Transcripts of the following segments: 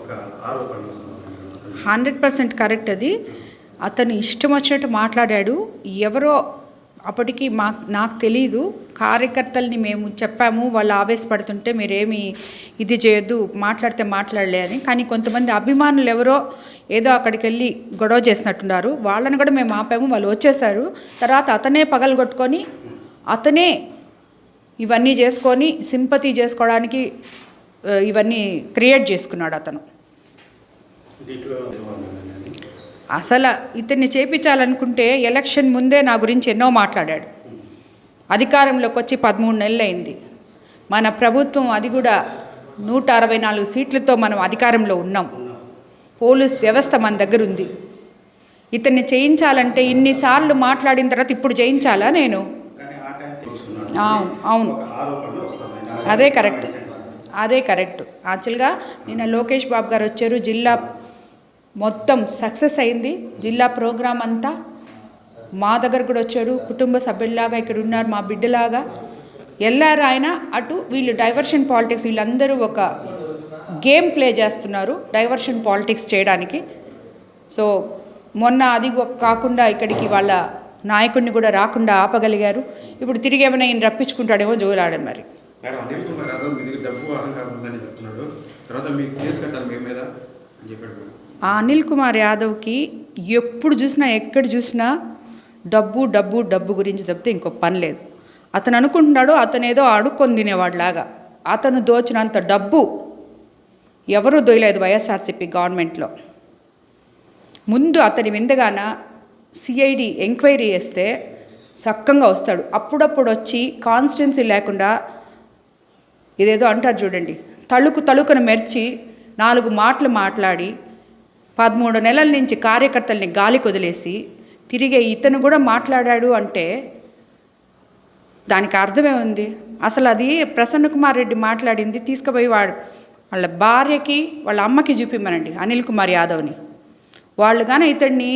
ఒక ఆరోపణ వస్తుంది. 100% కరెక్ట్ అది. అతను ఇష్టం వచ్చినట్టు మాట్లాడాడు. ఎవరో అప్పటికి నాకు తెలీదు, కార్యకర్తల్ని మేము చెప్పాము, వాళ్ళు ఆవేశపడుతుంటే మీరేమి ఇది చేయొద్దు, మాట్లాడితే మాట్లాడలే అని. కానీ కొంతమంది అభిమానులు ఎవరో ఏదో అక్కడికి వెళ్ళి గొడవ చేసినట్టున్నారు. వాళ్ళని కూడా మేము ఆపాము, వాళ్ళు వచ్చేసారు. తర్వాత అతనే పగలగొట్టుకొని అతనే ఇవన్నీ చేసుకొని సింపతి చేసుకోవడానికి ఇవన్నీ క్రియేట్ చేసుకున్నాడు అతను. అసలు ఇతన్ని చేపించాలనుకుంటే ఎలక్షన్ ముందే నా గురించి ఎన్నో మాట్లాడాడు. అధికారంలోకి వచ్చి 13 నెలలు అయింది. మన ప్రభుత్వం అది కూడా 164 సీట్లతో మనం అధికారంలో ఉన్నాం. పోలీస్ వ్యవస్థ మన దగ్గర ఉంది. ఇతన్ని చేయించాలంటే ఇన్నిసార్లు మాట్లాడిన తర్వాత ఇప్పుడు చేయించాలా నేను? అవును, అదే కరెక్ట్. యాక్చువల్గా నిన్న లోకేష్ బాబు గారు వచ్చారు. జిల్లా మొత్తం సక్సెస్ అయింది. జిల్లా ప్రోగ్రాం అంతా మా దగ్గర కూడా వచ్చారు. కుటుంబ సభ్యుల్లాగా ఇక్కడ ఉన్నారు, మా బిడ్డలాగా వెళ్ళారు ఆయన. అటు వీళ్ళు డైవర్షన్ పాలిటిక్స్, వీళ్ళందరూ ఒక గేమ్ ప్లే చేస్తున్నారు డైవర్షన్ పాలిటిక్స్ చేయడానికి. సో మొన్న అది కాకుండా ఇక్కడికి వాళ్ళ నాయకుడిని కూడా రాకుండా ఆపగలిగారు. ఇప్పుడు తిరిగి ఏమైనా ఈయన రప్పించుకుంటాడేమో జోలాడారు. మరి అనిల్ కుమార్ యాదవ్ మీ దగ్గర డబ్బు అహంకారం ఉందని చెప్తున్నాడు. తర్వాత మీకు కేసు కట్టాలి మీ మీద అని చెప్పాడు. ఆ అనిల్ కుమార్ యాదవ్కి ఎప్పుడు చూసినా ఎక్కడ చూసినా డబ్బు డబ్బు డబ్బు గురించి తప్పితే ఇంకో పని లేదు. అతను అనుకుంటున్నాడు అతను ఏదో అడుక్కొని తినేవాడిలాగా. అతను దోచినంత డబ్బు ఎవరూ దొయలేదు వైఎస్ఆర్సీపీ గవర్నమెంట్లో. ముందు అతని విందగాన సిఐడి ఎంక్వైరీ చేస్తే సక్కంగా వస్తాడు. అప్పుడప్పుడు వచ్చి కాన్స్టిట్యున్సీ లేకుండా ఇదేదో అంటారు చూడండి, తళుకును మెర్చి 4 మాటలు మాట్లాడి 13 నెలల నుంచి కార్యకర్తల్ని గాలికి వదిలేసి తిరిగే ఇతను కూడా మాట్లాడాడు అంటే దానికి అర్థమే ఉంది. అసలు అది ప్రసన్న కుమార్ రెడ్డి మాట్లాడింది తీసుకుపోయి వాళ్ళ భార్యకి వాళ్ళ అమ్మకి చూపిమ్మనండి అనిల్ కుమార్ యాదవ్ని. వాళ్ళు కానీ ఇతన్ని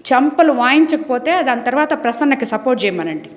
చంపలు వాయించకపోతే దాని తర్వాత ప్రసన్నకి సపోర్ట్ చేయమనండి.